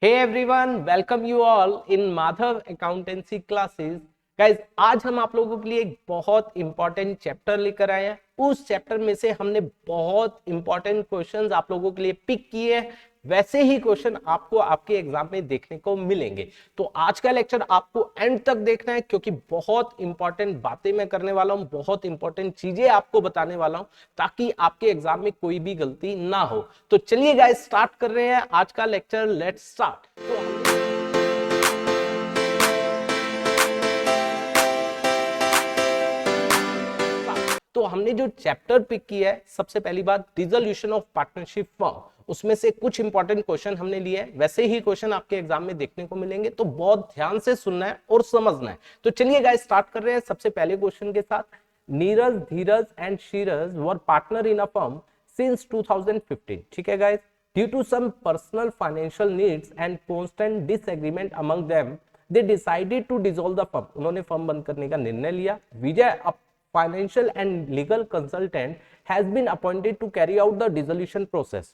Hey everyone, welcome you all in Madhav Accountancy Classes. Guys, आज हम आप लोगों के लिए एक बहुत इंपॉर्टेंट चैप्टर लेकर आए हैं। उस चैप्टर में से हमने बहुत इंपॉर्टेंट क्वेश्चंस आप लोगों के लिए पिक किए हैं। वैसे ही क्वेश्चन आपको आपके एग्जाम में देखने को मिलेंगे। तो आज का लेक्चर आपको एंड तक देखना है क्योंकि बहुत इंपॉर्टेंट बातें मैं करने वाला हूं, बहुत इंपॉर्टेंट चीजें आपको बताने वाला हूं ताकि आपके एग्जाम में कोई भी गलती ना हो। तो चलिए गाइस स्टार्ट कर रहे हैं आज का लेक्चर। Let's start. तो हमने जो चैप्टर पिक किया है, सबसे पहली बात डिसोल्यूशन ऑफ पार्टनरशिप फॉर्म, उसमें से कुछ इंपॉर्टेंट क्वेश्चन हमने लिए हैं। वैसे ही क्वेश्चन आपके एग्जाम में देखने को मिलेंगे, तो बहुत ध्यान से सुनना है और समझना है। तो चलिए गाइस स्टार्ट कर रहे हैं सबसे पहले क्वेश्चन के साथ। Neeraj, Dheeraj and Sheeraj were partner in a firm since 2015। ठीक है guys, due to some personal financial needs and constant disagreement among them they decided to dissolve the firm. उन्होंने फर्म बंद करने का निर्णय लिया। विजय financial and legal consultant has been appointed to carry out the dissolution process।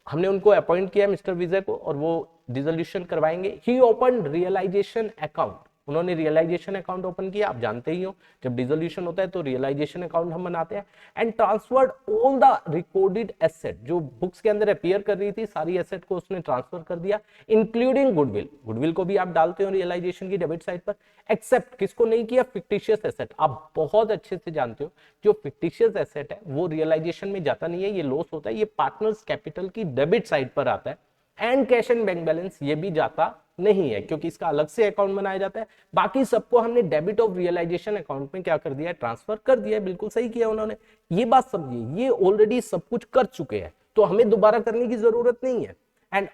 हमने उनको appoint किया mister विजय को और वो डिसोल्यूशन करवाएंगे। ही ओपन रियलाइजेशन अकाउंट, उन्होंने रियलाइजेशन अकाउंट ओपन किया। आप जानते ही हो जब डिसोल्यूशन होता है तो रियलाइजेशन अकाउंट हम बनाते हैं। And transferred all the recorded asset, जो बुक्स के अंदर अपीयर कर रही थी सारी एसेट को उसने ट्रांसफर कर दिया, इंक्लूडिंग गुडविल। गुडविल को भी आप डालते हो रियलाइजेशन की डेबिट साइड पर। एक्सेप्ट किसको नहीं किया? Fictitious asset. आप बहुत अच्छे से जानते हो जो फिक्टिशियस एसेट है वो रियलाइजेशन में जाता नहीं है, ये लॉस होता है, ये पार्टनर्स कैपिटल की डेबिट साइड पर आता है। And cash and bank balance ये भी जाता नहीं है क्योंकि इसका अलग से अकाउंट बनाया जाता है। बाकी सबको हमने डेबिट ऑफ रियलाइजेशन अकाउंट में क्या कर दिया है? ट्रांसफर कर दिया है। बिल्कुल सही किया उन्होंने। ये बात समझिए, ये ऑलरेडी सब कुछ कर चुके हैं तो हमें दोबारा करने की जरूरत नहीं है। And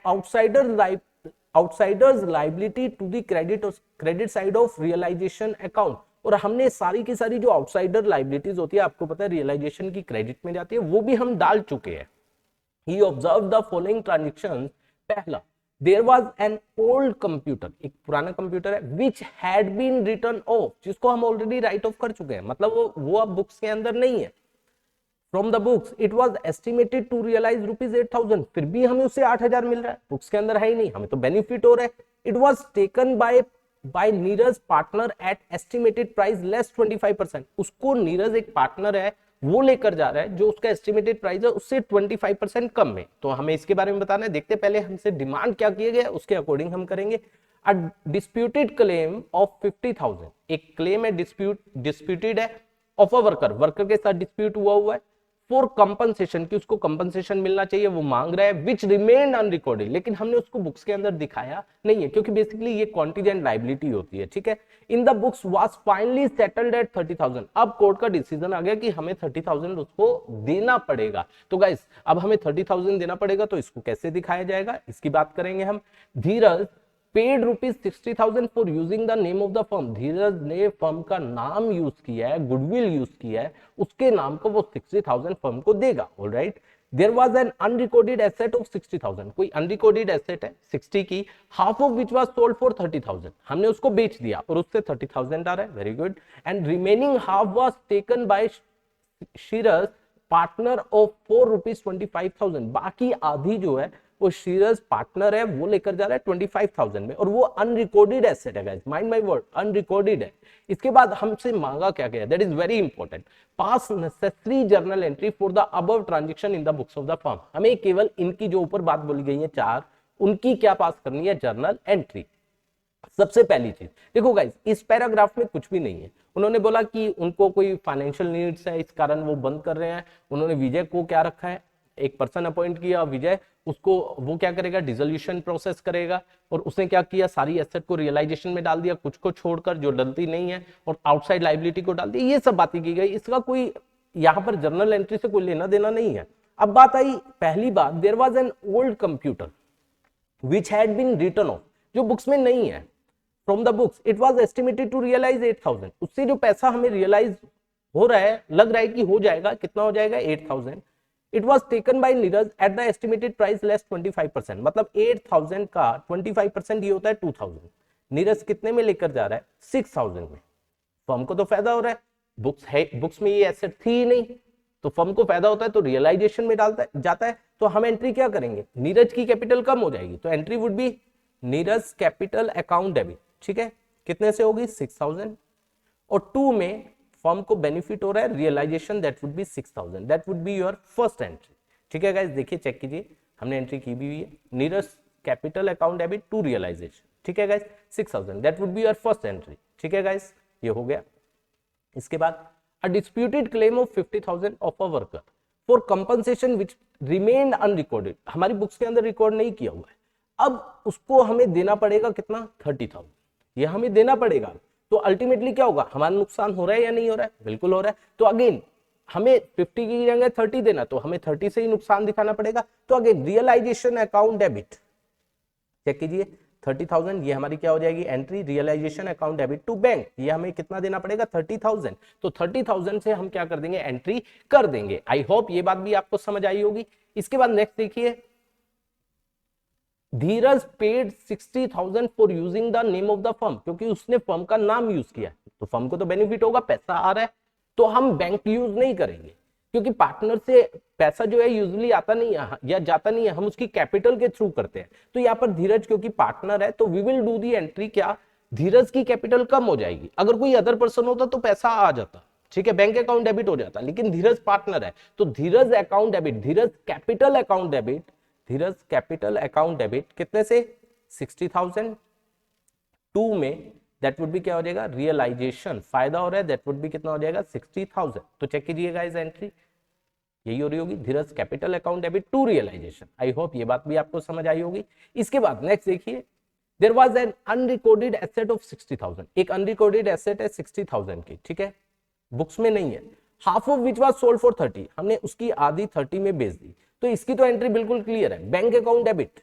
outsiders liability to the credit side of realisation account, और हमने सारी की सारी जो आउटसाइडर लाइबिलिटीज होती है, आपको पता है रियलाइजेशन की क्रेडिट में जाती है, वो भी हम डाल चुके हैं। He observed the following transactions। पहला, there was an old computer, एक पुराना कंप्यूटर है, which had been written off, जिसको हम ऑलरेडी राइट ऑफ कर चुके हैं, मतलब वो अब बुक्स के अंदर नहीं है। From the books it was estimated to realize ₹8,000, फिर भी हमें उससे 8,000 मिल रहा है, बुक्स के अंदर है ही नहीं, हमें तो बेनिफिट हो रहा है। It was taken by Neeraj partner eight estimated price less 25%। उसको नीरज एक पार्टनर है वो लेकर जा रहा है जो उसका एस्टिमेटेड प्राइस है उससे 25% कम में। तो हमें इसके बारे में बताना है। देखते पहले हमसे डिमांड क्या किया गया उसके अकॉर्डिंग हम करेंगे। अ डिस्प्यूटेड क्लेम ऑफ 50,000, एक क्लेम है डिस्प्यूटेड है ऑफ अ वर्कर के साथ डिस्प्यूट हुआ है फॉर कंपनसेशन, कि उसको कंपनसेशन मिलना चाहिए, वो मांग रहा है, विच रिमेन अनरिकॉर्डेड, लेकिन हमने उसको बुक्स के अंदर दिखाया नहीं है क्योंकि बेसिकली ये कॉन्टीजेंट लाइबिलिटी होती है। ठीक है, in the books was finally settled at 30,000। अब कोर्ट का डिसीजन आ गया कि हमें 30,000 उसको देना पड़ेगा। तो गाइस अब हमें 30,000 देना पड़ेगा, तो इसको कैसे दिखाया जाएगा इसकी बात करेंगे हम। Dheeraj paid ₹60,000 for using the name of the firm. Dheeraj ने फर्म का नाम यूज किया है, गुडविल यूज किया है, उसके नाम को वो 60,000 फर्म को देगा। Alright, there was an unrecorded asset of 60,000, कोई अनरिकॉर्डेड एसेट है 60 की, half of which was sold for 30,000, हमने उसको बेच दिया और उससे 30,000 आ रहा है। Very good. And remaining half was taken by Sheeraj partner of ₹425,000। बाकी आधी जो है वो शीरज पार्टनर है वो लेकर जा रहा है 25,000 में, और वो अनरिकॉर्डेड एसेट है guys, mind my word, unrecorded है। इसके बाद हमसे मांगा क्या गया, that is very important, pass necessary journal entry for the above transaction in the books of the firm. हमें केवल इनकी जो ऊपर बात बोली गई है चार, उनकी क्या पास करनी है? Journal entry. सबसे पहली चीज देखो गाइस, इस पैराग्राफ में कुछ भी नहीं है। उन्होंने बोला कि उनको कोई फाइनेंशियल नीड्स है इस कारण वो बंद कर रहे हैं। उन्होंने विजय को क्या रखा है? एक पर्सन अपॉइंट किया, विजय, उसको वो क्या करेगा? डिसोल्यूशन प्रोसेस करेगा। और उसने क्या किया? सारी एसेट को रियलाइजेशन में डाल दिया, कुछ को छोड़कर जो डलती नहीं है, और आउटसाइड लाइबिलिटी को डाल दिया। ये सब बातें की गई, इसका कोई यहाँ पर जर्नल एंट्री से कोई लेना देना नहीं है। अब बात आई पहली बात, there was an old computer which had been written off, जो बुक्स में नहीं है। From the books it was estimated to realise 8,000, उससे जो पैसा हमें रियलाइज हो रहा है, लग रहा है कि हो जाएगा, कितना हो जाएगा? 8,000। It was taken by Neeraj at the estimated price less 25%, मतलब 8,000 का 25% ये होता है 2,000। नीरज कितने में लेकर जा रहा है? 6,000 में। फर्म को तो फायदा हो रहा है, बुक्स है, बुक्स में ये एसेट थी ही नहीं, तो फर्म को फायदा होता है तो रियलाइजेशन में डालता है जाता है। तो हम एंट्री क्या करेंगे? नीरज की कैपिटल कम हो जाएगी तो entry would B Neeraj capital account debit, ठीक है, कितने से होगी 6000, और 2 में फर्म को बेनिफिट हो रहा है realisation, that would be 6000, that would be your first entry. ठीक है गाइस, देखिए चेक कीजिए, हमने एंट्री की भी हुई है, Neeraj capital account debit to realisation, ठीक है guys 6000, that would be your first entry. ठीक है गाइस, ये हो गया। इसके बाद a disputed claim of 50,000 of a worker for compensation which remained unrecorded, हमारी बुक्स के अंदर रिकॉर्ड नहीं किया हुआ है, अब उसको हमें देना पड़ेगा कितना 30,000, ये हमें देना पड़ेगा। तो अल्टीमेटली क्या होगा, हमारा नुकसान हो रहा है या नहीं हो रहा है, बिल्कुल हो रहा है। तो अगेन हमें 50 की जगह 30 देना, तो हमें 30 से ही नुकसान दिखाना पड़ेगा। तो again realisation account debit, check कीजिए 30,000, ये हमारी क्या हो जाएगी एंट्री, realisation account debit to bank, ये हमें कितना देना पड़ेगा 30,000, तो 30,000 से हम क्या कर देंगे एंट्री कर देंगे। आई होप ये बात भी आपको समझ आई होगी। इसके बाद नेक्स्ट देखिए, Dheeraj paid 60,000 for using the name of the firm, क्योंकि उसने फर्म का नाम यूज किया है, तो फर्म को तो बेनिफिट होगा, पैसा आ रहा है, तो हम बैंक यूज नहीं करेंगे, क्योंकि पार्टनर से पैसा जो है यूजुअली आता नहीं है या जाता नहीं है, हम उसकी कैपिटल के थ्रू करते हैं। तो यहाँ पर धीरज क्योंकि पार्टनर है, तो we will do the entry, क्या धीरज की कैपिटल कम हो जाएगी, अगर कोई अदर पर्सन होता तो पैसा आ जाता, ठीक है, बैंक अकाउंट डेबिट हो जाता, लेकिन धीरज पार्टनर है, तो धीरज अकाउंट डेबिट, धीरज कैपिटल अकाउंट डेबिट, धीरज कैपिटल अकाउंट डेबिट कितने से 60,000, 2 में दैट वुड बी क्या हो जाएगा रियलाइजेशन, फायदा हो रहा है, दैट वुड बी कितना हो जाएगा 60,000। तो चेक कीजिएगा इस एंट्री, यही हो रही होगी Dheeraj capital account debit to realisation. I hope ये बात भी आपको समझ आई होगी। इसके बाद नेक्स्ट देखिए, there was an unrecorded asset of 60,000, एक अनरिकॉर्डेड एसेट है 60,000 की, ठीक है, बुक्स में नहीं है, half of which was sold for 30, हमने उसकी आधी 30 में बेच दी, तो इसकी तो एंट्री बिल्कुल क्लियर है, बैंक अकाउंट डेबिट,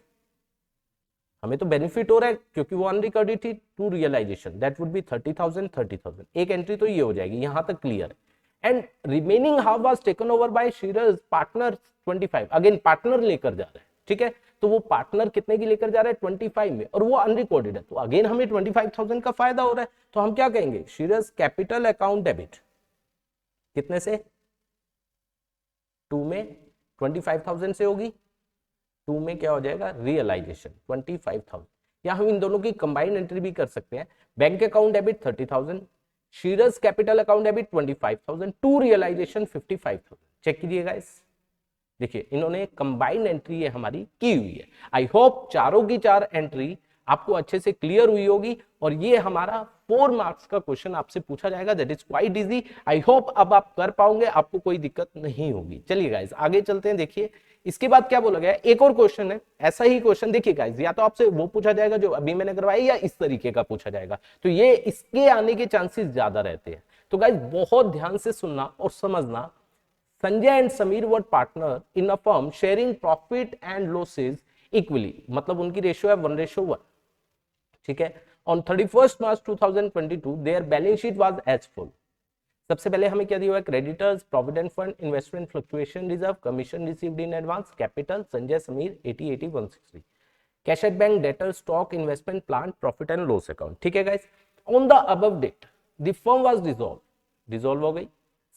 हमें तो बेनिफिट हो रहा है क्योंकि वो अनरिकॉर्डेड थी, to realisation that would be 30,000, 30,000, एक एंट्री तो ये हो जाएगी, यहां तक क्लियर है। And remaining half was taken over by Sheeraj partner 25, again partner लेकर जा रहा है, ठीक है, तो वो पार्टनर कितने की लेकर जा रहा है 25 में, और वो अनरिकॉर्डेड है, तो अगेन हमें 25,000 का फायदा हो रहा है, तो हम क्या कहेंगे शीरज कैपिटल अकाउंट डेबिट कितने से 2 में 25,000 से होगी, 2 में क्या हो जाएगा रियलाइजेशन 25,000, या हम इन दोनों की कंबाइंड एंट्री भी कर सकते हैं, bank account debit 30,000, Sheeraj capital account debit 25,000, to realisation 55,000। Check कीजिएगा इस, देखिए इन्होंने कंबाइंड एंट्री ये हमारी की हुई है। आई होप चारों की चार एंट्री आपको अच्छे से क्लियर हुई होगी, और ये हमारा 4 मार्क्स का क्वेश्चन आपसे पूछा जाएगा, that is quite easy. I hope अब आप कर पाओगे, आपको कोई दिक्कत नहीं होगी। चलिए गाइस आगे चलते हैं। देखिए इसके बाद क्या बोला गया, एक और क्वेश्चन है, ऐसा ही क्वेश्चन देखिए गाइस, या तो आपसे वो पूछा जाएगा जो अभी मैंने करवाया, या इस तरीके का पूछा जाएगा, तो ये इसके आने के चांसेस ज्यादा रहते हैं। तो गाइस बहुत ध्यान से सुनना और समझना, Sanjay and Sameer were partner in a firm sharing profit and losses equally, मतलब उनकी रेशियो है 1:1, ठीक है। On 31 March 2022 there balance sheet was as follow. सबसे पहले हमें क्या दिया हुआ है, creditors, provident fund, investment fluctuation reserve, commission received in advance, capital Sanjay Sameer 80 160, cash at bank, debtor, stock, investment plan, profit and loss account, ठीक है guys. On the above date the firm was dissolve हो गई,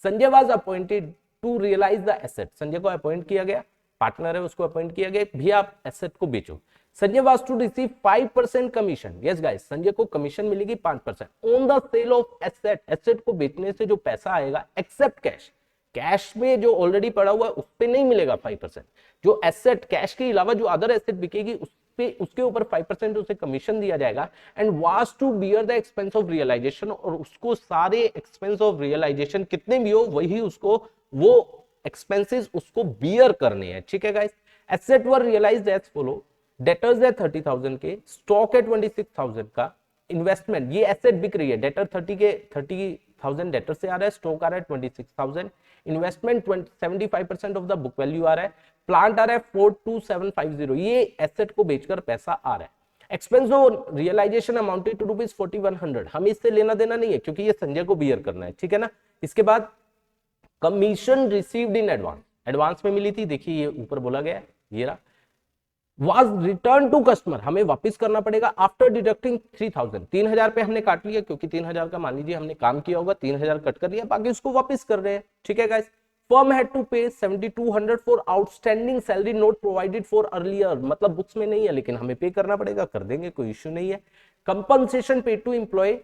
Sanjay was appointed to realise the asset, Sanjay को appoint किया गया, partner है उसको appoint किया गया, भी आप एसेट को बेचो। Sanjay was to receive 5% commission, yes guys Sanjay को कमीशन मिलेगी 5% on the sale of asset, asset को बेचने से जो पैसा आएगा, एक्सेप्ट कैश, कैश में जो ऑलरेडी पड़ा हुआ है उस पे नहीं मिलेगा 5%, जो एसेट कैश के अलावा जो अदर एसेट बिकेगी उस पे उसके ऊपर 5% उसे कमीशन दिया जाएगा। And was to bear the expense of realisation, और उसको सारे एक्सपेंस ऑफ रियलाइजेशन कितने भी हो वही उसको वो एक्सपेंसेस उसको बियर करने हैं, ठीक है गाइस। एसेट वर रियलाइज्ड एज फॉलो, डेटर्स है 30,000 के, स्टॉक है 26,000 का, इन्वेस्टमेंट ये एसेट बिक रही है, डेटर 30,000 डेटर से आ रहा है, स्टॉक आ रहा है 26,000, investment 75% of the book value आ रहा है, प्लांट आ रहा है 42750, ये एसेट को बेचकर पैसा आ रहा है। Expense of realisation amounted to ₹4100, हमें इससे लेना देना नहीं है क्योंकि ये संजय को बियर करना है, ठीक है ना। इसके बाद commission received in advance, advance में मिली थी, देखिए ये ऊपर बोला गया है, ये रहा, was returned to customer, हमें वापस करना पड़ेगा आफ्टर डिडक्टिंग 3,000, 3,000 पे हमने काट लिया क्योंकि 3,000 का मान लीजिए हमने काम किया होगा, 3,000 कट कर लिया, बाकी उसको वापस कर रहे हैं, ठीक है गाइस। फर्म हैड टू पे 7200 for outstanding salary note provided for earlier, मतलब बुक्स में नहीं है लेकिन हमें पे करना पड़ेगा, कर देंगे, कोई इश्यू नहीं है। Compensation paid to employ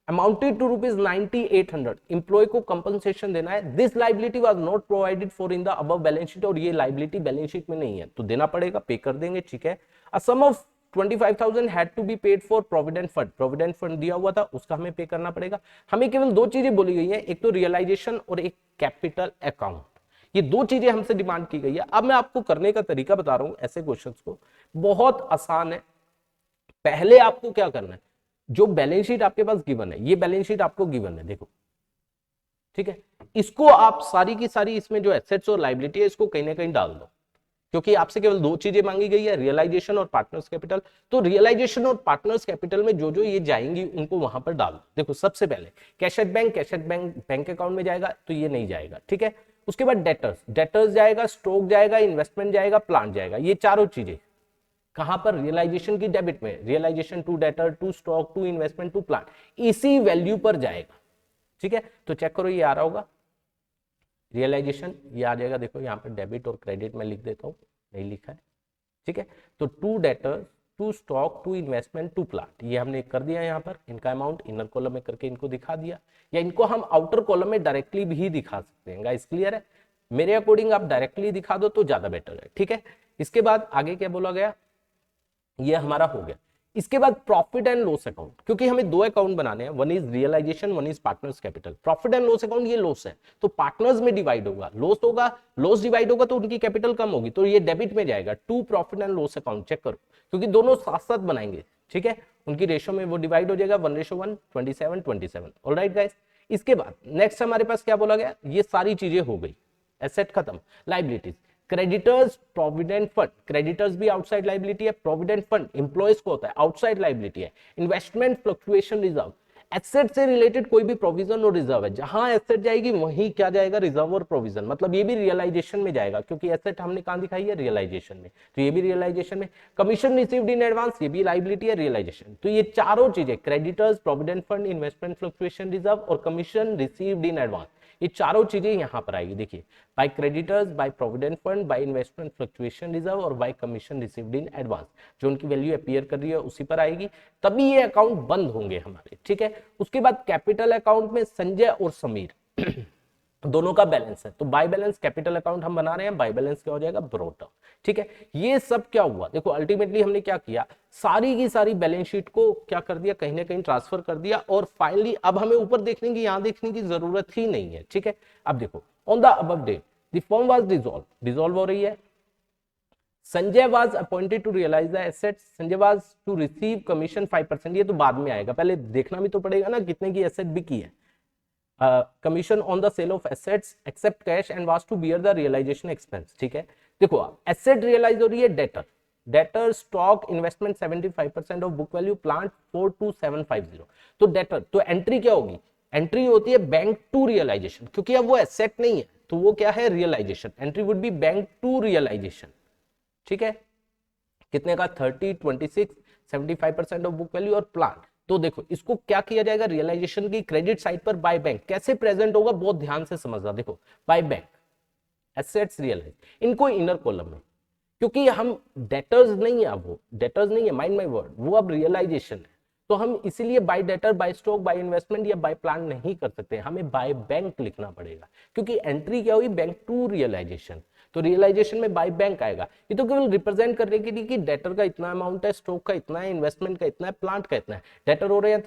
amounted to ₹9800, employ को कंपनसेशन देना है। This liability was not provided for in the above balance sheet, और ये लाइबिलिटी बैलेंस शीट में नहीं है तो देना पड़ेगा, पे कर देंगे, ठीक है। A sum of 25,000 had to be paid for provident fund, provident fund दिया हुआ था उसका हमें पे करना पड़ेगा। हमें केवल दो चीजें बोली गई है, एक तो रियलाइजेशन और एक कैपिटल अकाउंट, ये दो चीजें हमसे डिमांड की गई है। अब मैं आपको करने का तरीका बता रहा हूं ऐसे क्वेश्चंस को, बहुत आसान है। पहले आपको क्या करना है, जो बैलेंस शीट आपके पास गिवन है, ये बैलेंस शीट आपको गिवन है, देखो, ठीक है, इसको आप सारी की सारी इसमें जो एसेट्स और लायबिलिटी है इसको कहीं ना कहीं डाल दो, क्योंकि आपसे केवल दो चीजें मांगी गई है, रियलाइजेशन और पार्टनर्स कैपिटल। तो रियलाइजेशन और पार्टनर्स कैपिटल में जो जो ये जाएंगी उनको वहां पर डाल दो। देखो, सबसे पहले cash at bank, cash at bank bank account में जाएगा तो ये नहीं जाएगा, ठीक है। उसके बाद डेटर्स, डेटर्स जाएगा, स्टॉक जाएगा, इन्वेस्टमेंट जाएगा, प्लांट जाएगा, ये चारों चीजें कहां पर, रियलाइजेशन की डेबिट में, realisation to debtor to stock to investment to plant, इसी वैल्यू पर जाएगा, ठीक है। तो चेक करो, ये आ रहा होगा रियलाइजेशन, ये आ जाएगा, देखो यहाँ पर डेबिट और क्रेडिट में लिख देता हूँ, नहीं लिखा है, ठीक है। तो to debtor to stock to investment to plant, ये हमने कर दिया यहाँ पर, इनका अमाउंट इनर कॉलम में करके इनको दिखा दिया, या इनको हम आउटर कॉलम में डायरेक्टली भी दिखा सकते हैं। गाइस क्लियर है, मेरे अकॉर्डिंग आप डायरेक्टली दिखा दो तो ज्यादा बेटर है, ठीक है। इसके बाद आगे क्या बोला गया, ये हमारा हो गया। इसके बाद प्रॉफिट एंड लॉस अकाउंट, क्योंकि हमें दो अकाउंट बनाने हैं, one is realisation, one is partners capital. Profit and loss account ये लॉस है तो पार्टनर्स में डिवाइड होगा, लॉस होगा, लॉस डिवाइड होगा तो उनकी कैपिटल कम होगी, तो ये डेबिट में जाएगा to profit and loss account. Check करो, क्योंकि दोनों साथ साथ बनाएंगे, ठीक है, उनकी रेशो में वो डिवाइड हो जाएगा 1:1, 27, 27। ऑलराइट गाइस, इसके बाद नेक्स्ट हमारे पास क्या बोला गया, ये सारी चीजें हो गई, एसेट खत्म। Liabilities, creditors provident fund, creditors भी आउटसाइड लाइबिलिटी है, प्रोविडेंट फंड एम्प्लॉयज को होता है, आउटसाइड लाइबिलिटी है। इन्वेस्टमेंट फ्लक्चुएशन रिजर्व, एसेट से रिलेटेड कोई भी प्रोविजन और रिजर्व है, जहां एसेट जाएगी वहीं क्या जाएगा, रिजर्व और प्रोविजन, मतलब ये भी रियलाइजेशन में जाएगा, क्योंकि एसेट हमने कहां दिखाई है, रियलाइजेशन में, तो ये भी रियलाइजेशन में। कमीशन रिसीव्ड इन एडवांस, ये भी लाइबिलिटी है, रियलाइजेशन। तो ये चारों चीजें, creditors, provident fund, investment fluctuation reserve और कमीशन रिसीव्ड इन एडवांस, ये चारों चीजें यहां पर आएगी। देखिए, by creditors, by provident fund, by investment fluctuation reserve और by commission received in advance, जो उनकी वैल्यू अपीयर कर रही है उसी पर आएगी, तभी ये अकाउंट बंद होंगे हमारे, ठीक है। उसके बाद कैपिटल अकाउंट में संजय और समीर दोनों का बैलेंस है, तो बाय बैलेंस कैपिटल अकाउंट हम बना रहे हैं, बाय बैलेंस क्या हो जाएगा, ब्रॉट डाउन, ठीक है। ये सब क्या हुआ, देखो अल्टीमेटली हमने क्या किया, सारी की सारी बैलेंस शीट को क्या कर दिया, कहीं ना कहीं ट्रांसफर कर दिया, और फाइनली अब हमें ऊपर देखने की, यहां देखने की जरूरत ही नहीं है, ठीक है। अब देखो, on the above date the firm was dissolve, dissolve हो रही है, Sanjay was appointed to realise the assets, Sanjay was to receive commission 5%, ये तो बाद में आएगा, पहले देखना भी तो पड़ेगा ना कितने की एसेट बिकी है। Commission on the sale of assets except cash and was to bear the realisation expense, ठीक है। देखो, एसेट रियलाइज हो रही है, debtor, debtor stock investment 75% of book value, plant 42750, तो डेटर, तो एंट्री क्या होगी, एंट्री होती है बैंक टू रियलाइजेशन, क्योंकि अब वो एसेट नहीं है तो वो क्या है, realisation, entry would be bank to realisation, ठीक है। कितने का, 30, 26, 75% ऑफ बुक वैल्यू और प्लांट। तो देखो, इसको क्या किया जाएगा, रियलाइजेशन की क्रेडिट साइड पर बाय बैंक कैसे प्रेजेंट होगा, बहुत ध्यान से समझना। देखो, बाय बैंक एसेट्स रियलाइज, इनको इनर कॉलम में, क्योंकि हम डेटर्स नहीं है, अब वो डेटर्स नहीं है, माइंड माय वर्ड, वो अब रियलाइजेशन है, तो हम इसीलिए by debtor, by stock, by investment या बाय प्लान नहीं कर सकते, हमें बाय बैंक लिखना पड़ेगा, क्योंकि एंट्री क्या हुई, बैंक टू रियलाइजेशन, तो रियलाइजेशन में बाय बैंक आएगा। ये तो केवल रिप्रेजेंट करने के लिए कि डेटर का इतना अमाउंट है, स्टॉक का इतना है, इन्वेस्टमेंट का इतना है, प्लांट का इतना है। डेटर हो रहे हैं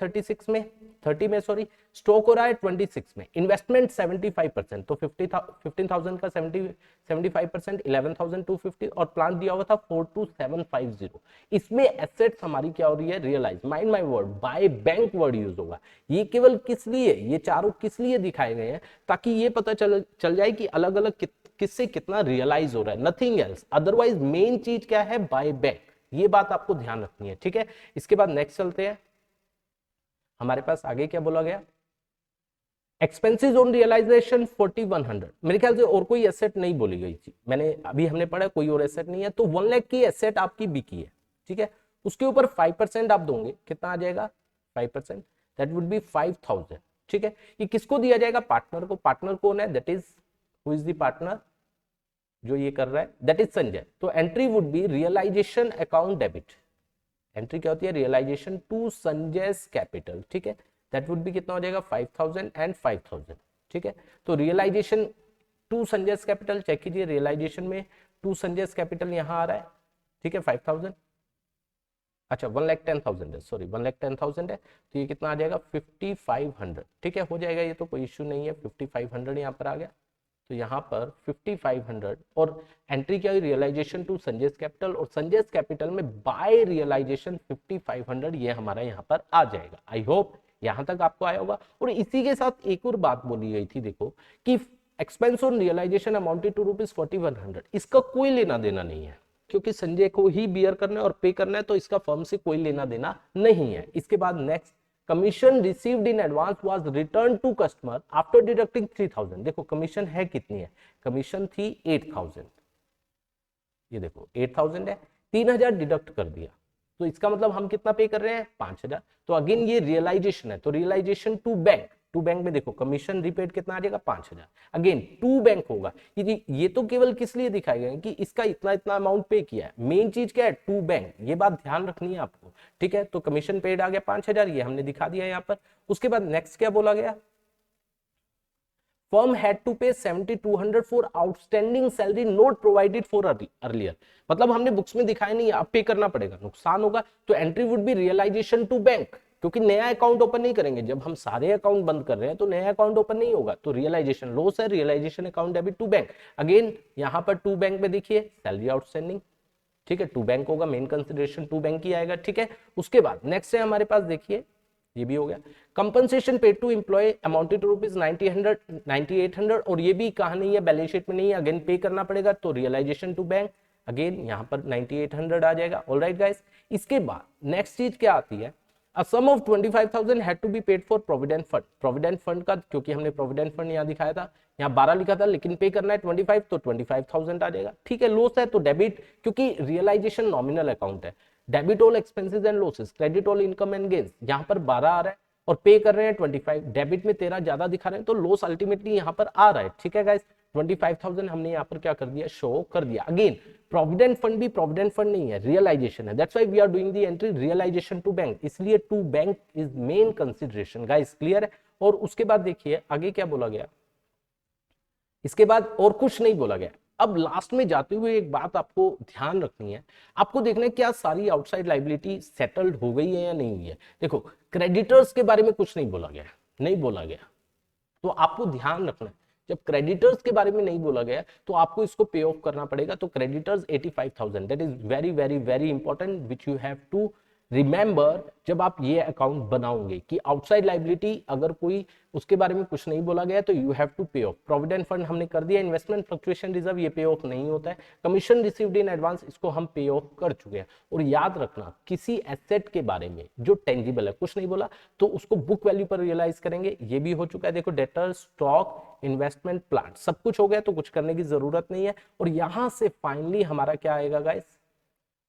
30 में सॉरी, स्टॉक हो रहा है 26 में, इन्वेस्टमेंट 75%, तो 15,000 का 75%, 11,250, और प्लांट दिया हुआ था 42750। इसमें एसेट्स हमारी क्या हो रही है, realise, mind my word, by bank word use होगा। ये केवल किस लिए, ये चारों किस लिए दिखाए गए हैं, ताकि ये पता चल जाए कि अलग अलग किससे कितना रियलाइज हो रहा है, नथिंग एल्स। अदरवाइज मेन चीज क्या है, बाय बैंक, ये बात आपको ध्यान रखनी है, ठीक है। इसके बाद नेक्स्ट चलते हैं, हमारे पास आगे क्या बोला गया, एक्सपेंसेस ऑन रियलाइजेशन 4100, मेरे ख्याल से और कोई एसेट नहीं बोली गई थी, मैंने अभी हमने पढ़ा कोई और एसेट नहीं है, तो 1 लाख की एसेट आपकी बिकी है, ठीक है। उसके ऊपर 5% आप दोगे, कितना आ जाएगा, 5%, दैट वुड बी 5000, ठीक है। ये किसको दिया जाएगा, पार्टनर को, पार्टनर कौन है, that is who is the partner जो ये कर रहा है, दैट इज संजय। तो entry would be realisation account debit. Entry क्या होती है, रियलाइजेशन टू संजय कैपिटल, ठीक है, दैट वुड बी कितना हो जाएगा 5000 एंड 5000, ठीक है। तो realisation to Sanjay capital check कीजिए, रियलाइजेशन में टू संजय कैपिटल यहां आ रहा है, ठीक है 5000, अच्छा 1,10,000 है, सॉरी 1,10,000 है, तो ये कितना आ जाएगा 5500, ठीक है, हो जाएगा, ये तो कोई इश्यू नहीं है, 5500 यहाँ पर आ गया। तो यहाँ पर 5500 और एंट्री क्या हुई, रियलाइजेशन टू संजय कैपिटल, और संजय कैपिटल में बाय रियलाइजेशन 5500, ये हमारा यहाँ पर आ जाएगा। आई होप यहाँ तक आपको आया होगा। और इसी के साथ एक और बात बोली गई थी, देखो कि expense on realisation amounted to ₹4100, इसका कोई लेना देना नहीं है, क्योंकि संजय को ही बियर करना है और पे करना है, तो इसका फर्म से कोई लेना देना नहीं है। इसके बाद next, commission received in advance was return to customer after deducting 3000। देखो कमीशन है कितनी है, कमीशन थी 8000, ये देखो 8000 है, 3000 डिडक्ट कर दिया, तो इसका मतलब हम कितना पे कर रहे हैं 5000। तो अगेन ये रियलाइजेशन है, तो realisation to bank, to bank में देखो कमीशन रिपेड कितना आ जाएगा 5000, अगेन टू बैंक होगा। ये तो केवल किस लिए दिखाया गया कि इसका इतना इतना अमाउंट पे किया है, मेन चीज क्या है टू बैंक, ये बात ध्यान रखनी है आपको, ठीक है। तो कमीशन पेड आ गया 5000, ये हमने दिखा दिया यहाँ पर। उसके बाद नेक्स्ट क्या बोला गया, firm had to pay 7200 for outstanding salary not provided for earlier, मतलब हमने बुक्स में दिखाया नहीं, अब पे करना पड़ेगा, नुकसान होगा। तो entry would be realisation to bank, क्योंकि नया अकाउंट ओपन नहीं करेंगे, जब हम सारे अकाउंट बंद कर रहे हैं तो नया अकाउंट ओपन नहीं होगा, तो रियलाइजेशन लॉस है, realisation account debit to bank. Again यहाँ पर टू बैंक में देखिए सैलरी आउटस्टैंडिंग, ठीक है, टू बैंक होगा, मेन कंसिडरेशन टू बैंक ही आएगा, ठीक है। उसके बाद नेक्स्ट है हमारे पास, देखिए ये भी हो गया, compensation paid to employ amounted to ₹9800, और ये भी कहा नहीं है, बैलेंस शीट में नहीं है, अगेन पे करना पड़ेगा, तो रियलाइजेशन टू बैंक, अगेन यहाँ पर 9800 आ जाएगा। ऑलराइट गाइस, इसके बाद नेक्स्ट चीज क्या आती है, a sum of 25,000 had to be paid for provident fund. Provident fund का, क्योंकि हमने प्रोविडेंट फंड यहाँ दिखाया था, यहाँ 12 लिखा था, लेकिन पे करना है 25, तो 25,000 आ जाएगा, ठीक है। लॉस है तो डेबिट, क्योंकि रियलाइजेशन नॉमिनल अकाउंट है, debit all expenses and losses, credit all income and gains, यहाँ पर 12 आ रहा है और पे कर रहे हैं 25, डेबिट में 13 ज्यादा दिखा रहे हैं, तो लॉस अल्टीमेटली यहाँ पर आ रहा है, ठीक है गाइस। 25,000 हमने यहाँ पर क्या कर दिया, शो कर दिया। अगेन प्रोविडेंट फंड भी प्रोविडेंट फंड नहीं है, रियलाइजेशन है, that's why we are doing the entry realisation to bank, इसलिए to bank is main consideration guys, clear है। और उसके बाद देखिए आगे क्या बोला गया, इसके बाद और कुछ नहीं बोला गया। अब लास्ट में जाते हुए एक बात आपको ध्यान रखनी है, आपको देखना है क्या सारी आउटसाइड लायबिलिटी सेटल्ड हो गई है या नहीं हुई है। देखो क्रेडिटर्स के बारे में कुछ नहीं बोला गया, नहीं बोला गया, तो आपको ध्यान रखना है, जब क्रेडिटर्स के बारे में नहीं बोला गया तो आपको इसको पे ऑफ करना पड़ेगा। तो creditors 85,000, that is very very very important which you have to remember जब आप ये अकाउंट बनाओगे, कि आउटसाइड लायबिलिटी अगर कोई उसके बारे में कुछ नहीं बोला गया तो यू हैव टू पे ऑफ। प्रोविडेंट फंड हमने कर दिया, इन्वेस्टमेंट फ्लक्चुएशन रिजर्व ये पे ऑफ नहीं होता है, कमीशन रिसीव्ड इन एडवांस इसको हम पे ऑफ कर चुके हैं। और याद रखना किसी एसेट के बारे में जो टेंजिबल है, कुछ नहीं बोला तो उसको बुक वैल्यू पर रियलाइज करेंगे, ये भी हो चुका है। देखो डेटर, स्टॉक, इन्वेस्टमेंट, प्लांट, सब कुछ हो गया, तो कुछ करने की जरूरत नहीं है। और यहां से फाइनली हमारा क्या आएगा गाइस,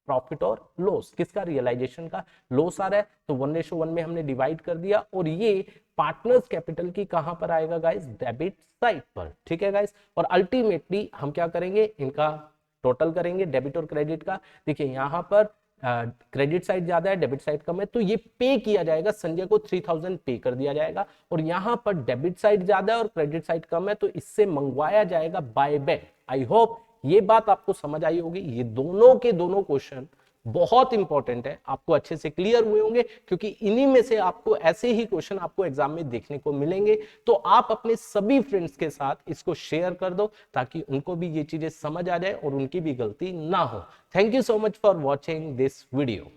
प्रॉफिट और लॉस, किसका, रियलाइजेशन का। लॉस आ रहा है तो 1:1 में हमने डिवाइड कर दिया, और ये पार्टनर्स कैपिटल की कहां पर आएगा गाइस, डेबिट साइड पर, ठीक है गाइस। और अल्टीमेटली हम क्या करेंगे, इनका टोटल करेंगे डेबिट और क्रेडिट का। देखिए यहां पर क्रेडिट साइड ज्यादा है, डेबिट साइड कम है, तो ये पे किया जाएगा, संजय को 3000 पे कर दिया जाएगा। और यहां पर डेबिट साइड ज्यादा है और क्रेडिट साइड कम है, तो इससे मंगवाया जाएगा बाय बैक। आई होप ये बात आपको समझ आई होगी। ये दोनों के दोनों क्वेश्चन बहुत इंपॉर्टेंट है, आपको अच्छे से क्लियर हुए होंगे, क्योंकि इन्हीं में से आपको ऐसे ही क्वेश्चन आपको एग्जाम में देखने को मिलेंगे। तो आप अपने सभी फ्रेंड्स के साथ इसको शेयर कर दो, ताकि उनको भी ये चीजें समझ आ जाए और उनकी भी गलती ना हो। Thank you so much for watching this video.